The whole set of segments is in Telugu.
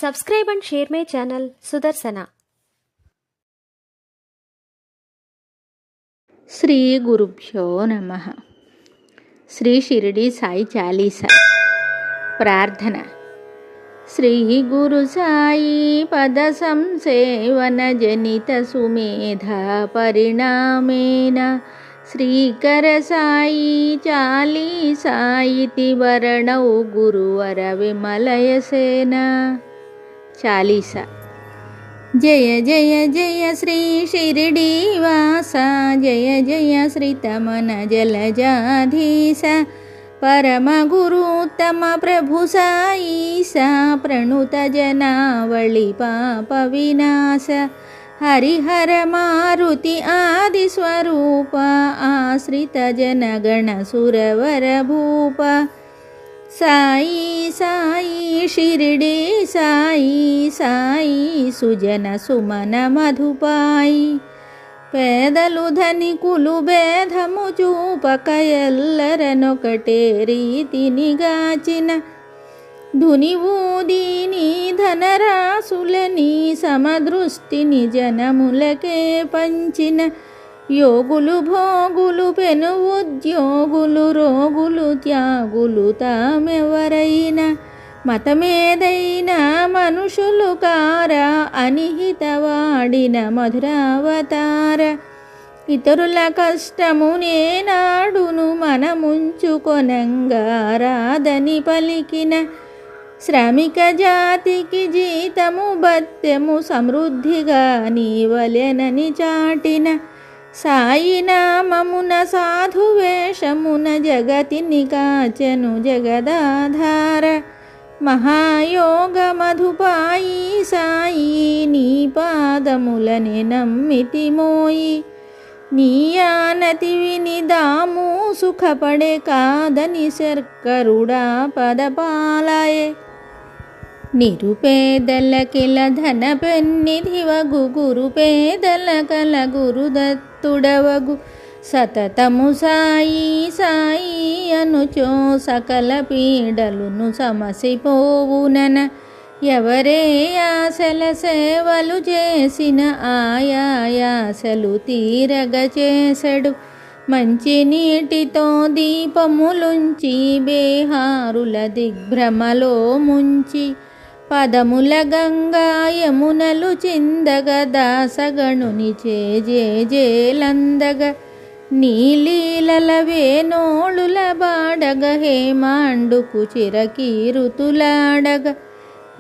Subscribe and share my channel Sudarsana. Shri గురుభ్యో నమః. శ్రీ షిరిడి సాయి చాలీసా. ప్రార్థన. శ్రీ గురు సాయి పద సంసేవన జనిత సుమేధ పరిణామేన శ్రీకర సాయి చాలీసాయితి వరణౌ గురువర విమలయసేన. చాలీసా. జయ జయ జయ శ్రీ షిరిడీవాస, జయ జయ శ్రీతమన జలజాధీశ, పరమ గురుత్తమ ప్రభు సాయీసా, ప్రణుత జనావళి పాప వినాశ, హరిహర మారుతి ఆది స్వరూప, ఆశ్రిత జనగణ సురవర భూప. సాయి సాయి షిరిడి సాయి, సాయి సుజన సుమన మధుపాయి, పేదలు ధనికులు భేదము చూపక ఎల్లరనొకటే రీతిని గాచిన, ధునివూదీని ధనరాసులని సమదృష్టిని జనములకే పంచిన, యోగులు భోగులు పెను ఉద్యోగులు రోగులు త్యాగులు తామెవరైనా, మతమేదైనా మనుషులు కారా అనిహితవాడిన మధురావతార. ఇతరుల కష్టము నేనాడును మనముంచుకొనంగా రాదని పలికిన, శ్రామిక జాతికి జీతము భత్యము సమృద్ధిగా నీవలెనని చాటిన, సాయి నామమున సాధువేషమున జగతిని కాచెను జగదాధార. మహాయోగ మధుపాయి సాయి, నీ పాదములని నమ్మితిమోయి, నీ ఆనతి విని దాము సుఖపడే కాదని శర్కరుడా పదపాలయే. నిరుపేదలకిల ధన పెన్నిధివగు గురుపేదల కల గురుదత్తుడవగు, సతతము సాయి సాయి అనుచో సకల పీడలును సమసిపోవునన, ఎవరే ఆశల సేవలు చేసిన ఆయాసలు తీరగ చేసెడు. మంచి నీటితో దీపములుంచి బేహారుల దిగ్భ్రమలో ముంచి, పదముల గంగా యమునలు చిందగ దాసగణుని చేజేలందగ, నీలీలల వేణోళుల బాడగ హేమాండుకు చిరకీరుతులాడగ,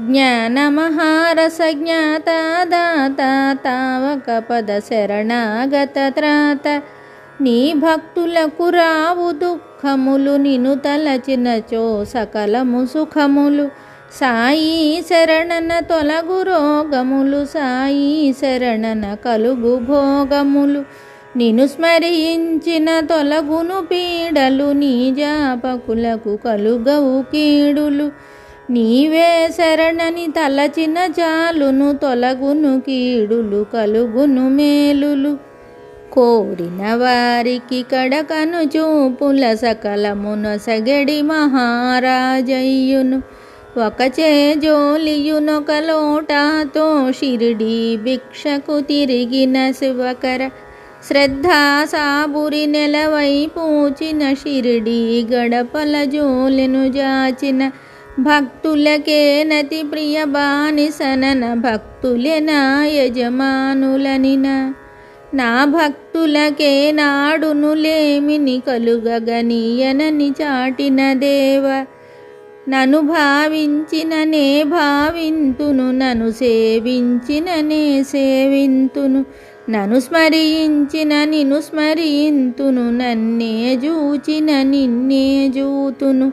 జ్ఞాన మహారస జ్ఞాత దాత తావక పద శరణాగత త్రాత. నీ భక్తులకు రావు దుఃఖములు, నిను తలచినచో సకలము సుఖములు. సాయి శరణన తొలగు రోగములు, సాయి శరణన కలుగు భోగములు. నిను స్మరించిన తొలగును పీడలు, నీ జాపకులకు కలుగవు కీడులు. నీవే శరణని తలచిన చాలును, తొలగును కీడులు కలుగును మేలులు. కోరిన వారికి కడకను చూపుల సకలమున సగడి మహారాజయ్యును, ఒక చేజోలియునొక లోటాతో షిరిడి భిక్షకు తిరిగిన శివకర. శ్రద్ధా సాబురి నెలవై పూచిన షిరిడి గడపల జోలెను జాచిన, భక్తులకే నతి ప్రియ బానిసనన భక్తులే నా యజమానులనిన. నా భక్తులకే నాడును లేమిని కలుగగనీయనని చాటిన దేవ, నను భావించిన నే భావింతును, నను సేవించిన నే సేవింతును, నను స్మరించిన నిన్ను స్మరింతును, నన్నే జూచిన నిన్నే జూతును.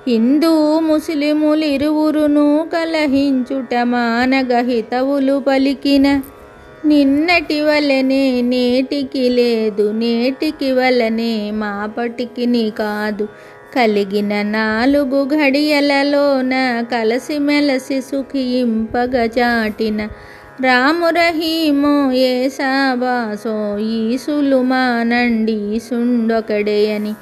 హిందూ ముస్లిములిరువురును కలహించుట మానగ హితవులు పలికిన, నిన్నటి వలనే నేటికి లేదు, నేటికి వలనే మాపటికి నీ కాదు. కలిగిన 4 ఘడియలలోన కలసిమెలసి సుఖింపగ చాటిన, రాము రహీమో ఏసాబాసో ఈసులు మానండి సుండొకడే అని,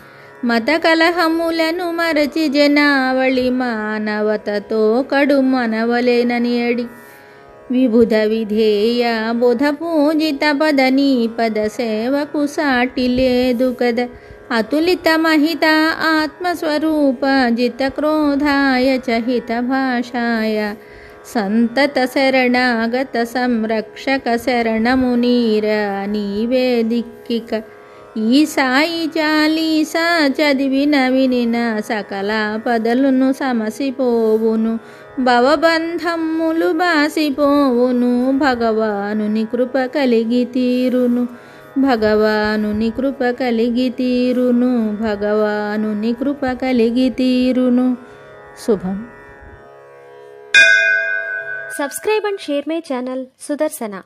మత కలహములను మరచి జనావళి మానవతతో కడు మనవలేనని అడి విబుధ విధేయ బుధ పూజిత పద నీ పద సేవకు సాటి లేదు కదా అతులిత మహిత ఆత్మస్వరూప జిత క్రోధాయ చహిత భాషాయ సంతత శరణాగత సంరక్షక శరణమునీర నీవే దిక్కిక ఈ సాయి చాలీసా చదివిన వినిన సకల పదలును సమసిపోవును భవబంధమ్ములు బాసిపోవును భగవానుని కృప కలిగి తీరును భగవానుని కృప కలిగి తీరును భగవానుని కృప కలిగి తీరును. శుభం. Subscribe and share my channel Sudarsana.